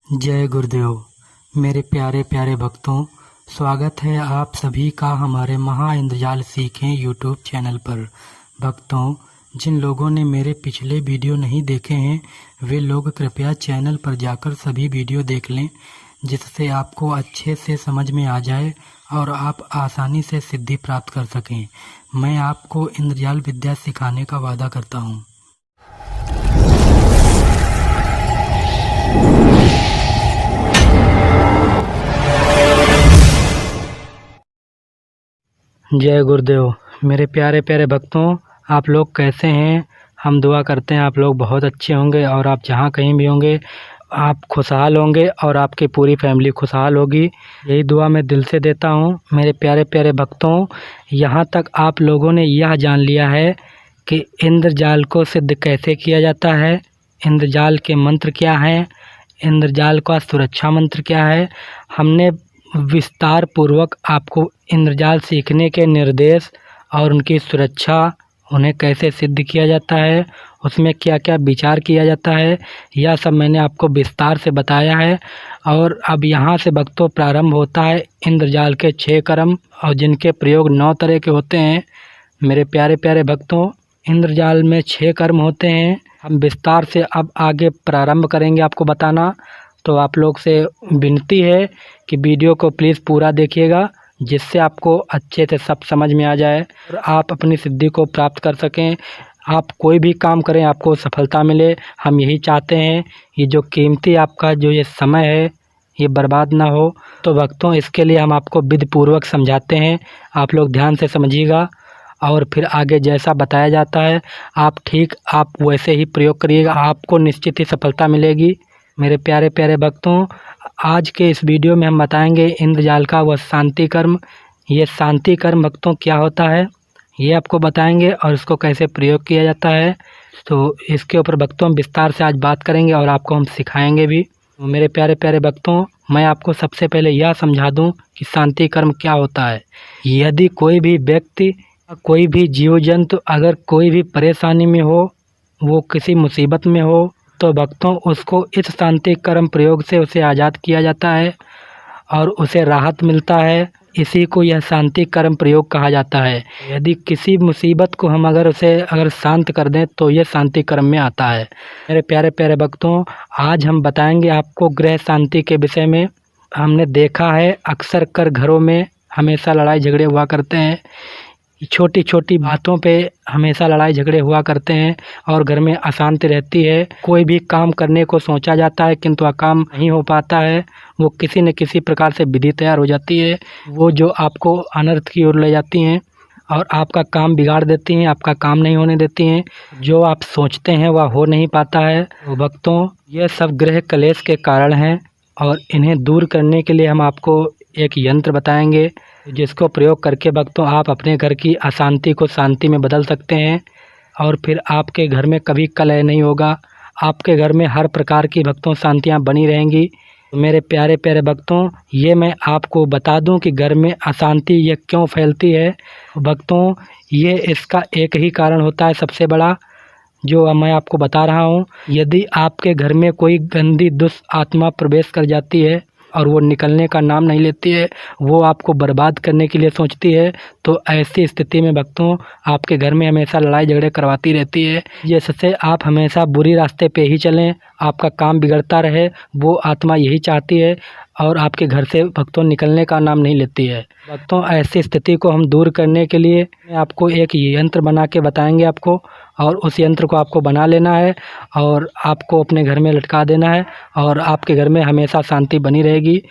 जय गुरुदेव। मेरे प्यारे प्यारे भक्तों, स्वागत है आप सभी का हमारे महा इंद्रजाल सीखें यूट्यूब चैनल पर। भक्तों, जिन लोगों ने मेरे पिछले वीडियो नहीं देखे हैं वे लोग कृपया चैनल पर जाकर सभी वीडियो देख लें, जिससे आपको अच्छे से समझ में आ जाए और आप आसानी से सिद्धि प्राप्त कर सकें। मैं आपको इंद्रजाल विद्या सिखाने का वादा करता हूँ। जय गुरुदेव। मेरे प्यारे प्यारे भक्तों, आप लोग कैसे हैं? हम दुआ करते हैं आप लोग बहुत अच्छे होंगे और आप जहाँ कहीं भी होंगे आप खुशहाल होंगे और आपकी पूरी फैमिली खुशहाल होगी। यही दुआ मैं दिल से देता हूँ। मेरे प्यारे प्यारे भक्तों, यहाँ तक आप लोगों ने यह जान लिया है कि इंद्रजाल को सिद्ध कैसे किया जाता है, इंद्रजाल के मंत्र क्या हैं, इंद्रजाल का सुरक्षा मंत्र क्या है। हमने विस्तार पूर्वक आपको इंद्रजाल सीखने के निर्देश और उनकी सुरक्षा, उन्हें कैसे सिद्ध किया जाता है, उसमें क्या क्या विचार किया जाता है, यह सब मैंने आपको विस्तार से बताया है। और अब यहाँ से भक्तों प्रारंभ होता है इंद्रजाल के 6 कर्म, और जिनके प्रयोग 9 तरह के होते हैं। मेरे प्यारे प्यारे भक्तों, इंद्रजाल में 6 कर्म होते हैं। हम विस्तार से अब आगे प्रारंभ करेंगे आपको बताना। तो आप लोग से विनती है कि वीडियो को प्लीज़ पूरा देखिएगा, जिससे आपको अच्छे से सब समझ में आ जाए और आप अपनी सिद्धि को प्राप्त कर सकें। आप कोई भी काम करें आपको सफलता मिले, हम यही चाहते हैं। ये जो कीमती आपका जो ये समय है ये बर्बाद ना हो। तो भक्तों, इसके लिए हम आपको विधिपूर्वक समझाते हैं, आप लोग ध्यान से समझिएगा और फिर आगे जैसा बताया जाता है आप वैसे ही प्रयोग करिएगा, आपको निश्चित ही सफलता मिलेगी। मेरे प्यारे प्यारे भक्तों, आज के इस वीडियो में हम बताएंगे इंद्रजाल का वह शांति कर्म। ये शांति कर्म भक्तों क्या होता है ये आपको बताएंगे और इसको कैसे प्रयोग किया जाता है। तो इसके ऊपर भक्तों हम विस्तार से आज बात करेंगे और आपको हम सिखाएंगे भी। तो मेरे प्यारे प्यारे भक्तों, मैं आपको सबसे पहले यह समझा दूं कि शांति कर्म क्या होता है। यदि कोई भी व्यक्ति, कोई भी जीव जंतु अगर कोई भी परेशानी में हो, वो किसी मुसीबत में हो, तो भक्तों उसको इस शांति कर्म प्रयोग से उसे आज़ाद किया जाता है और उसे राहत मिलता है। इसी को यह शांति कर्म प्रयोग कहा जाता है। यदि किसी मुसीबत को हम अगर शांत कर दें तो ये शांति कर्म में आता है। मेरे प्यारे प्यारे भक्तों, आज हम बताएंगे आपको गृह शांति के विषय में। हमने देखा है अक्सर कर घरों में हमेशा लड़ाई झगड़े हुआ करते हैं, छोटी छोटी बातों पे हमेशा लड़ाई झगड़े हुआ करते हैं और घर में अशांति रहती है। कोई भी काम करने को सोचा जाता है किंतु काम नहीं हो पाता है, वो किसी न किसी प्रकार से विधि तैयार हो जाती है, वो जो आपको अनर्थ की ओर ले जाती हैं और आपका काम बिगाड़ देती हैं, आपका काम नहीं होने देती हैं। जो आप सोचते हैं वह हो नहीं पाता है। तो भक्तों, ये सब ग्रह कलेश के कारण हैं और इन्हें दूर करने के लिए हम आपको एक यंत्र बताएंगे, जिसको प्रयोग करके भक्तों आप अपने घर की अशांति को शांति में बदल सकते हैं और फिर आपके घर में कभी कलह नहीं होगा। आपके घर में हर प्रकार की भक्तों शांतियाँ बनी रहेंगी। तो मेरे प्यारे प्यारे भक्तों, ये मैं आपको बता दूं कि घर में अशांति ये क्यों फैलती है। भक्तों, ये इसका एक ही कारण होता है सबसे बड़ा, जो मैं आपको बता रहा हूँ। यदि आपके घर में कोई गंदी दुष्ट आत्मा प्रवेश कर जाती है और वो निकलने का नाम नहीं लेती है, वो आपको बर्बाद करने के लिए सोचती है, तो ऐसी स्थिति में भक्तों आपके घर में हमेशा लड़ाई झगड़े करवाती रहती है। जिससे आप हमेशा बुरी रास्ते पे ही चलें, आपका काम बिगड़ता रहे, वो आत्मा यही चाहती है और आपके घर से भक्तों निकलने का नाम नहीं लेती है। भक्तों, ऐसी स्थिति को हम दूर करने के लिए आपको एक यंत्र बना के बताएंगे आपको, और उस यंत्र को आपको बना लेना है और आपको अपने घर में लटका देना है और आपके घर में हमेशा शांति बनी रहेगी।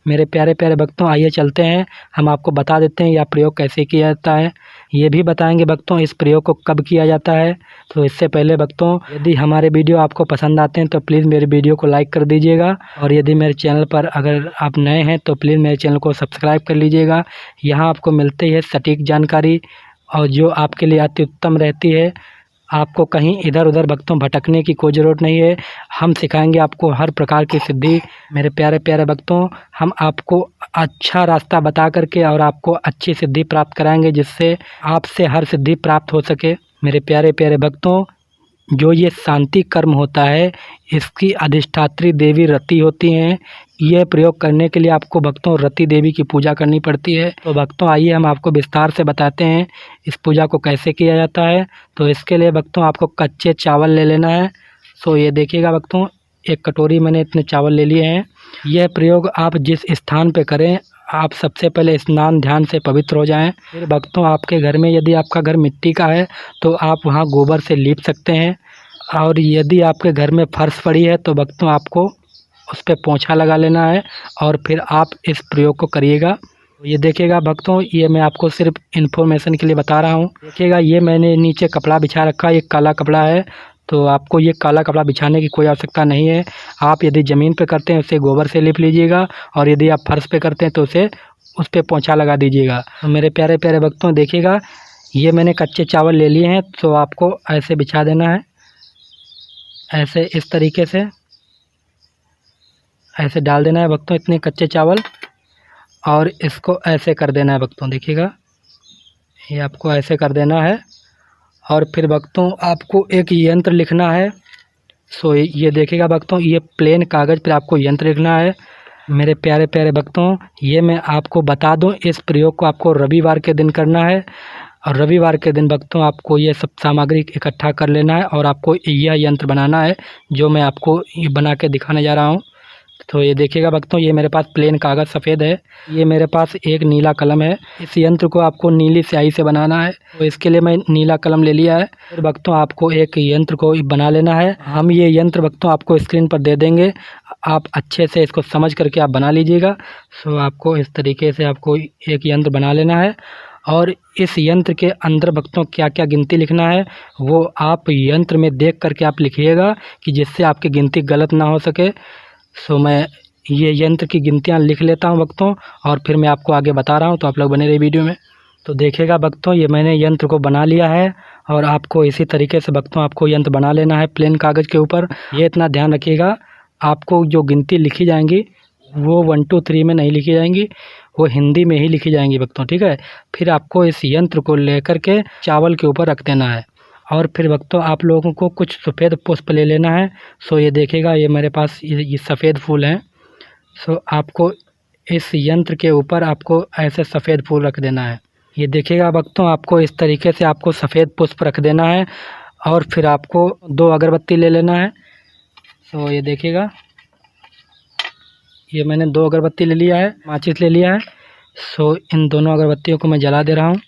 मेरे प्यारे प्यारे भक्तों, आइए चलते हैं, हम आपको बता देते हैं यह प्रयोग कैसे किया जाता है। ये भी बताएंगे भक्तों इस प्रयोग को कब किया जाता है। तो इससे पहले भक्तों, यदि हमारे वीडियो आपको पसंद आते हैं तो प्लीज़ मेरे वीडियो को लाइक कर दीजिएगा और यदि मेरे चैनल पर अगर आप नए हैं तो प्लीज़ मेरे चैनल को सब्सक्राइब कर लीजिएगा। यहाँ आपको मिलती है सटीक जानकारी और जो आपके लिए अति उत्तम रहती है। आपको कहीं इधर उधर भक्तों भटकने की कोई ज़रूरत नहीं है। हम सिखाएंगे आपको हर प्रकार की सिद्धि। मेरे प्यारे प्यारे भक्तों, हम आपको अच्छा रास्ता बता करके और आपको अच्छी सिद्धि प्राप्त कराएंगे, जिससे आपसे हर सिद्धि प्राप्त हो सके। मेरे प्यारे प्यारे भक्तों, जो ये शांति कर्म होता है इसकी अधिष्ठात्री देवी रति होती हैं। यह प्रयोग करने के लिए आपको भक्तों रति देवी की पूजा करनी पड़ती है। तो भक्तों आइए हम आपको विस्तार से बताते हैं इस पूजा को कैसे किया जाता है। तो इसके लिए भक्तों आपको कच्चे चावल ले लेना है। सो ये देखिएगा भक्तों, एक कटोरी मैंने इतने चावल ले लिए हैं। यह प्रयोग आप जिस स्थान पे करें, आप सबसे पहले स्नान ध्यान से पवित्र हो जाएं। फिर भक्तों आपके घर में यदि आपका घर मिट्टी का है तो आप वहां गोबर से लीप सकते हैं, और यदि आपके घर में फर्श पड़ी है तो भक्तों आपको उस पर पोंछा लगा लेना है और फिर आप इस प्रयोग को करिएगा। ये देखिएगा भक्तों, ये मैं आपको सिर्फ इन्फॉर्मेशन के लिए बता रहा हूँ। देखिएगा ये मैंने नीचे कपड़ा बिछा रखा है, ये काला कपड़ा है। तो आपको ये काला कपड़ा बिछाने की कोई आवश्यकता नहीं है। आप यदि ज़मीन पे करते हैं उसे गोबर से लिप लीजिएगा, और यदि आप फर्श पे करते हैं तो उसे उस पर पोंछा लगा दीजिएगा। तो मेरे प्यारे प्यारे भक्तों देखिएगा, ये मैंने कच्चे चावल ले लिए हैं। तो आपको ऐसे बिछा देना है, ऐसे इस तरीके से ऐसे डाल देना है भक्तों इतने कच्चे चावल, और इसको ऐसे कर देना है भक्तों। देखिएगा ये आपको ऐसे कर देना है, और फिर भक्तों आपको एक यंत्र लिखना है। सो ये देखिएगा भक्तों, ये प्लेन कागज़ पर आपको यंत्र लिखना है। मेरे प्यारे प्यारे भक्तों, ये मैं आपको बता दूं, इस प्रयोग को आपको रविवार के दिन करना है, और रविवार के दिन भक्तों आपको ये सब सामग्री इकट्ठा कर लेना है और आपको यह यंत्र बनाना है जो मैं आपको ये बना के दिखाने जा रहा हूँ। तो ये देखिएगा भक्तों, ये मेरे पास प्लेन कागज़ सफ़ेद है, ये मेरे पास एक नीला कलम है। इस यंत्र को आपको नीली स्याही से बनाना है, तो इसके लिए मैं नीला कलम ले लिया है। फिर भक्तों आपको एक यंत्र को बना लेना है। हम ये यंत्र भक्तों आपको स्क्रीन पर दे देंगे, आप अच्छे से इसको समझ करके आप बना लीजिएगा। सो आपको इस तरीके से आपको एक यंत्र बना लेना है, और इस यंत्र के अंदर भक्तों क्या क्या गिनती लिखना है वो आप यंत्र में देख करके आप लिखिएगा, कि जिससे आपकी गिनती गलत ना हो सके। सो मैं ये यंत्र की गिनतियाँ लिख लेता हूँ भक्तों, और फिर मैं आपको आगे बता रहा हूँ, तो आप लोग बने रहिए वीडियो में। तो देखिएगा भक्तों, ये मैंने यंत्र को बना लिया है, और आपको इसी तरीके से भक्तों आपको यंत्र बना लेना है प्लेन कागज़ के ऊपर। ये इतना ध्यान रखिएगा, आपको जो गिनती लिखी जाएंगी वो 1 2 3 में नहीं लिखी जाएंगी, वो हिंदी में ही लिखी जाएंगी भक्तों, ठीक है। फिर आपको इस यंत्र को लेकर के चावल के ऊपर रख देना है, और फिर भक्तों आप लोगों को कुछ सफ़ेद पुष्प ले लेना है। सो ये देखिएगा, ये मेरे पास ये सफ़ेद फूल हैं। सो आपको इस यंत्र के ऊपर आपको ऐसे सफ़ेद फूल रख देना है। ये देखिएगा भक्तों, आपको इस तरीके से आपको सफ़ेद पुष्प रख देना है, और फिर आपको 2 अगरबत्ती ले लेना है। सो ये देखिएगा, ये मैंने 2 अगरबत्ती ले लिया है, माचिस ले लिया है। सो इन दोनों अगरबत्तियों को मैं जला दे रहा हूँ।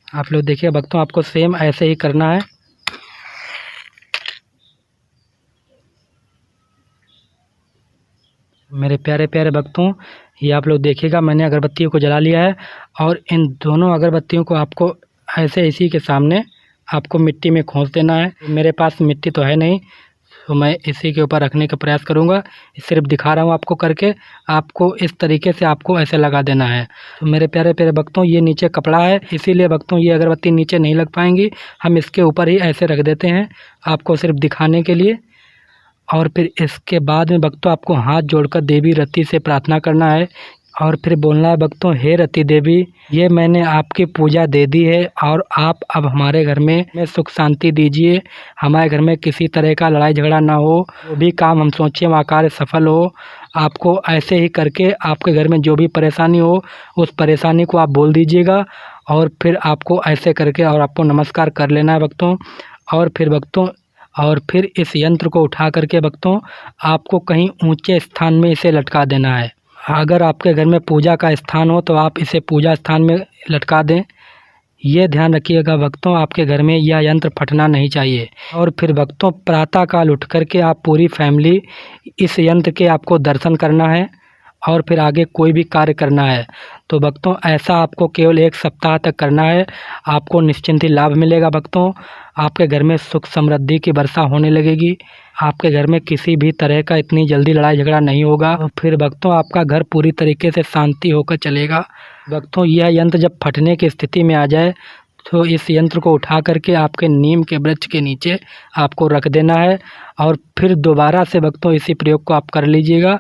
आप लोग देखिए भक्तों, आपको सेम ऐसे ही करना है। मेरे प्यारे प्यारे भक्तों, ये आप लोग देखिएगा, मैंने अगरबत्तियों को जला लिया है, और इन दोनों अगरबत्तियों को आपको ऐसे इसी के सामने आपको मिट्टी में खोस देना है। मेरे पास मिट्टी तो है नहीं, तो मैं इसी के ऊपर रखने का प्रयास करूँगा। सिर्फ दिखा रहा हूँ आपको करके, आपको इस तरीके से आपको ऐसे लगा देना है। तो मेरे प्यारे प्यारे भक्तों, ये नीचे कपड़ा है, इसीलिए भक्तों ये अगरबत्ती नीचे नहीं लग पाएंगी, हम इसके ऊपर ही ऐसे रख देते हैं आपको सिर्फ दिखाने के लिए। और फिर इसके बाद में भक्तों आपको हाथ जोड़कर देवी रति से प्रार्थना करना है, और फिर बोलना है भक्तों, हे रति देवी, ये मैंने आपकी पूजा दे दी है, और आप अब हमारे घर में सुख शांति दीजिए। हमारे घर में किसी तरह का लड़ाई झगड़ा ना हो, जो भी काम हम सोचें वह कार्य सफल हो। आपको ऐसे ही करके आपके घर में जो भी परेशानी हो उस परेशानी को आप बोल दीजिएगा, और फिर आपको ऐसे करके और आपको नमस्कार कर लेना है भक्तों। और फिर इस यंत्र को उठा करके भक्तों आपको कहीं ऊंचे स्थान में इसे लटका देना है। अगर आपके घर में पूजा का स्थान हो तो आप इसे पूजा स्थान में लटका दें। ये ध्यान रखिएगा भक्तों, आपके घर में यह यंत्र फटना नहीं चाहिए। और फिर भक्तों प्रातःकाल उठ करके आप पूरी फैमिली इस यंत्र के आपको दर्शन करना है, और फिर आगे कोई भी कार्य करना है। तो भक्तों ऐसा आपको केवल 1 सप्ताह तक करना है, आपको निश्चिंत ही लाभ मिलेगा भक्तों। आपके घर में सुख समृद्धि की वर्षा होने लगेगी, आपके घर में किसी भी तरह का इतनी जल्दी लड़ाई झगड़ा नहीं होगा, और फिर भक्तों आपका घर पूरी तरीके से शांति होकर चलेगा। भक्तों यह यंत्र जब फटने की स्थिति में आ जाए तो इस यंत्र को उठा करके आपके नीम के वृक्ष के नीचे आपको रख देना है, और फिर दोबारा से भक्तों इसी प्रयोग को आप कर लीजिएगा,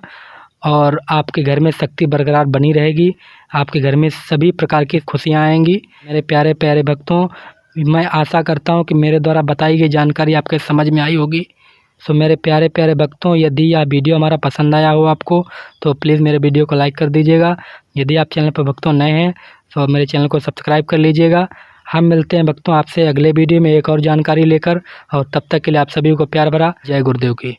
और आपके घर में शक्ति बरकरार बनी रहेगी। आपके घर में सभी प्रकार की खुशियाँ आएंगी। मेरे प्यारे प्यारे भक्तों, मैं आशा करता हूँ कि मेरे द्वारा बताई गई जानकारी आपके समझ में आई होगी। सो मेरे प्यारे प्यारे भक्तों, यदि यह वीडियो हमारा पसंद आया हो आपको तो प्लीज़ मेरे वीडियो को लाइक कर दीजिएगा। यदि आप चैनल पर भक्तों नए हैं तो मेरे चैनल को सब्सक्राइब कर लीजिएगा। हम मिलते हैं भक्तों आपसे अगले वीडियो में एक और जानकारी लेकर, और तब तक के लिए आप सभी को प्यार भरा जय गुरुदेव की।